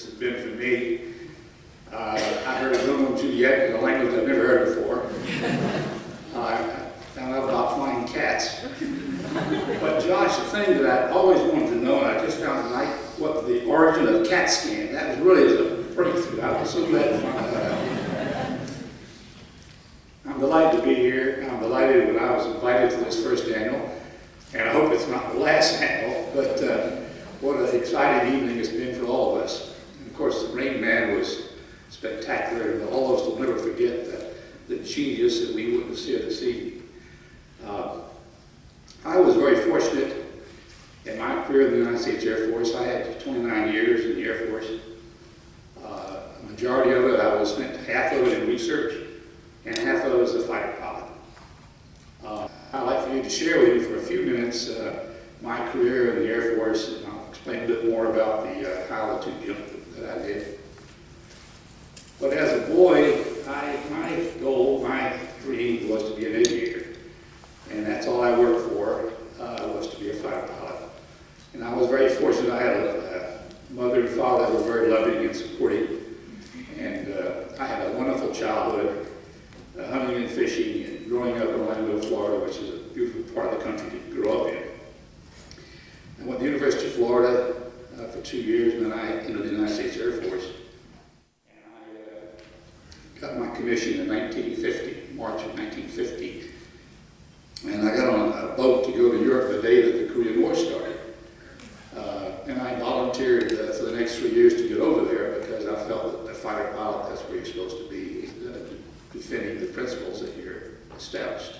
has been for me. I heard Romeo and Juliet in a language I've never heard before. I found out about flying cats. But Josh, the thing that I always wanted to know, and I just found tonight, what the origin of CAT scan. That was really a breakthrough. I was so glad to find that out. I'm delighted to be here. I'm delighted when I was invited to this first annual, and I hope it's not the last annual, but what an exciting evening it's been for all of us. And of course, the Rain Man was spectacular, and all of us will never forget the genius that we witnessed here this evening. I was very fortunate in my career in the United States Air Force. I had 29 years in the Air Force. The majority of it, I spent half of it in research, and half of it as a fighter pilot. I'd like for you to share with you for a few minutes my career in the Air Force, and I'll explain a bit more about the altitude jump that I did. But as a boy, my goal, my dream was to be an aviator. And that's all I worked for, was to be a fighter pilot. And I was very fortunate. I had a mother and father who were very loving and supportive. And I had a wonderful childhood, hunting and fishing, and growing up in Orlando, Florida, which is a beautiful part of the country to grow up in. I went to the University of Florida for 2 years, and then I entered the United States Air Force. And I got my commission in 1950, March of 1950. And I got on a boat to go to Europe the day that the Korean War started. And I volunteered for the next 3 years to get over there because I felt that the fighter pilot, that's where you're supposed to be, defending the principles that you're established.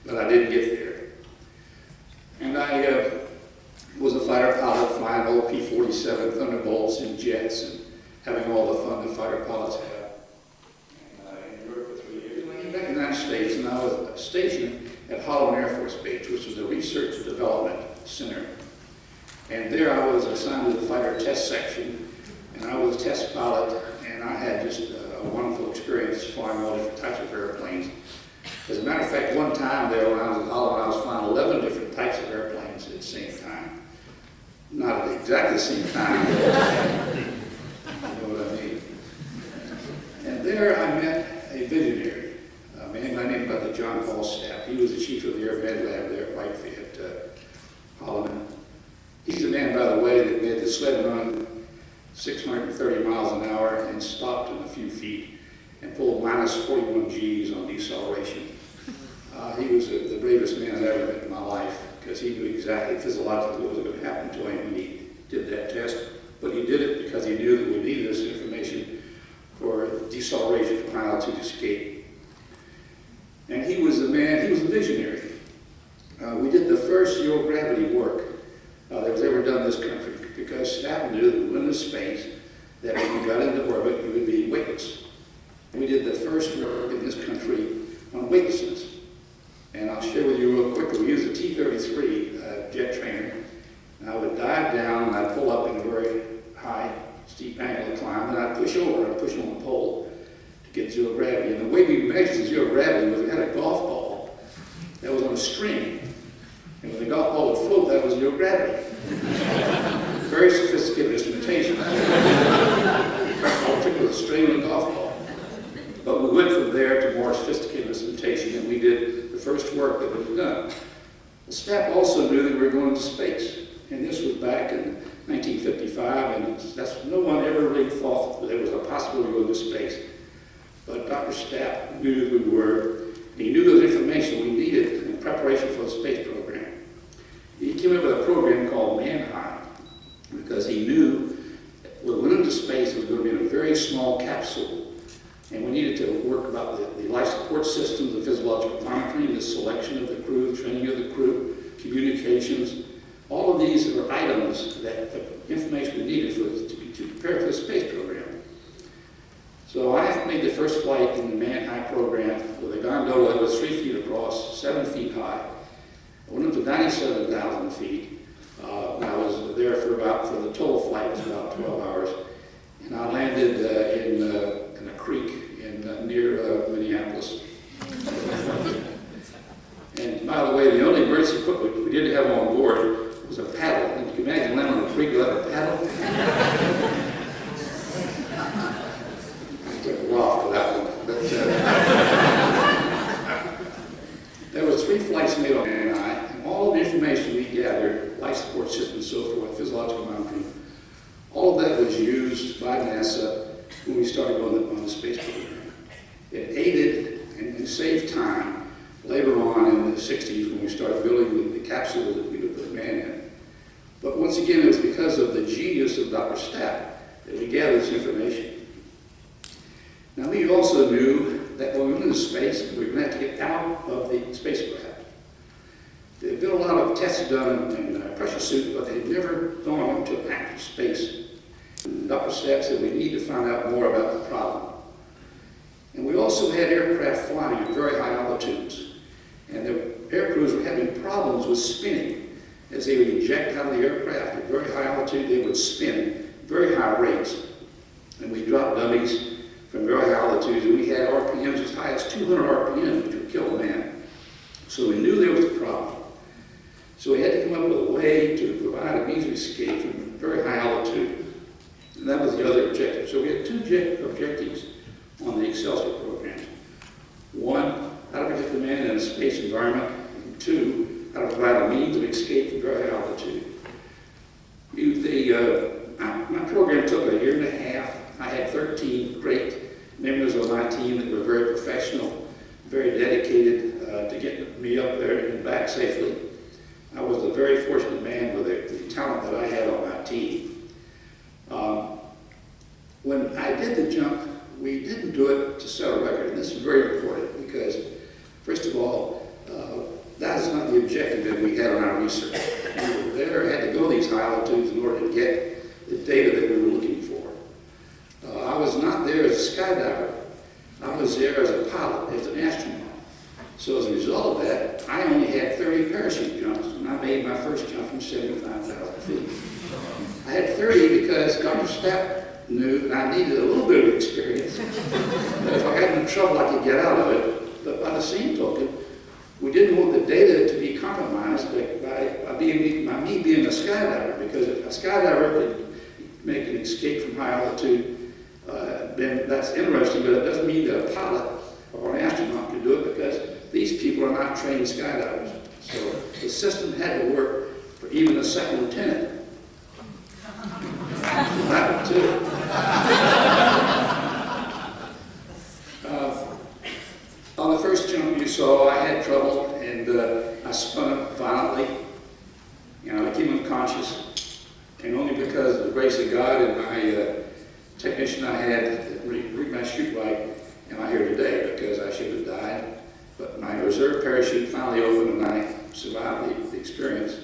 But I didn't get there. And I was a fighter pilot flying old P-47 Thunderbolts and jets and having all the fun that fighter pilots have. And in Europe for 3 years. And I came back to the United States, and I was stationed at Holloman Air Force Base, which was a research and development center. And there I was assigned to the fighter test section, and I was a test pilot, and I had just a wonderful experience flying all different types of airplanes. As a matter of fact, one time there when I was at Holloman, I was flying 11 different types of airplanes at the same time. Not at exactly the same time, but you know what I mean. And there I met a visionary, a man by the name of John Paul Stapp. He was the chief of the Air Med Lab there at Whitefield at Holloman. He's the man, by the way, that made the sled run 630 miles an hour and stopped in a few feet and pulled minus 41 Gs on deceleration. He was the bravest man I've ever met in my life because he knew exactly physiologically what was going to happen to him when he did that test. But he did it because he knew that we needed this information for deceleration from altitude escape. And he was a man, he was a visionary. We did the first zero gravity work that was ever done in this country because Stapp knew that we went into space, that when we got into orbit, we would be weightless. We did the first work in this country on weightlessness. And I'll share with you real quickly. We used a T-33 jet trainer, and I would dive down and I'd pull up in a very high, steep angle to climb, and I'd push over and push on the pole to get zero gravity. And the way we measured zero gravity was we had a golf ball that was on a string. And when the golf ball would float, that was zero gravity. Very sophisticated instrumentation. All took with a string and a golf ball. But we went from there to more sophisticated instrumentation, and we did the first work that was done. Well, Stapp also knew that we were going into space. And this was back in 1955, and no one ever really thought that there was a possibility to go into space. But Dr. Stapp knew that we were. He knew those information we needed in preparation for the space program. He came up with a program called Mannheim because he knew that when we went into space, it was going to be in a very small capsule. And we needed to work about the life support systems, the physiological monitoring, the selection of the crew, the training of the crew, communications. All of these are items that the information we needed to prepare for the space program. So I made the first flight in the Mannheim program with a gondola that was 3 feet across, 7 feet high. I went up to 97,000 feet. And I was there for the total flight was about 12 hours. And I landed in a creek near Minneapolis. And by the way, the only emergency equipment we didn't have on board was a paddle. And you can imagine landing on a creek without a paddle. produced by NASA when we started on the space program. It aided and saved time later on in the 60s when we started building the capsule that we would put man in. But once again, it was because of the genius of Dr. Stapp that we gathered this information. Now, we also knew that when we went into space, we were going to have to get out of the spacecraft. There had been a lot of tests done in pressure suits, but they'd never gone into active space. And Dr. Stapp said we need to find out more about the problem. And we also had aircraft flying at very high altitudes. And the air crews were having problems with spinning. As they would eject out of the aircraft at very high altitude, they would spin very high rates. And we dropped dummies from very high altitudes, and we had RPMs as high as 200 RPMs, which would kill a man. So we knew there was a problem. So we had to come up with a way to provide a means of escape from very high altitude. And that was the other objective. So we had two objectives on the Excelsior program. One, how to protect the man in a space environment. And two, how to provide a means of escape from very high altitude. My program took a year and a half. I had 13 great members of my team that were very professional, very dedicated to get me up there and back safely. I was a very fortunate man with the talent that I had on my team. When I did the jump, we didn't do it to set a record, and this is very important because, first of all, that is not the objective that we had on our research. We were there, had to go these high altitudes in order to get the data that we were looking for. I was not there as a skydiver. I was there as a pilot, as an astronaut. So as a result of that, I only had 30 parachute jumps, and I made my first jump from 75,000 feet. I had 30 because Dr. Stapp knew that I needed a little bit of experience. But if I got into trouble, I could get out of it. But by the same token, we didn't want the data to be compromised by me being a skydiver, because if a skydiver could make an escape from high altitude, then that's interesting, but it doesn't mean that a pilot or an astronaut could do it, because these people are not trained skydivers. So the system had to work for even a second lieutenant. That one too. On the first jump you saw, I had trouble, and I spun up violently. I became unconscious, and only because of the grace of God and my technician I had read my chute right, am I here today, because I should have died. But my reserve parachute finally opened, and I survived the experience.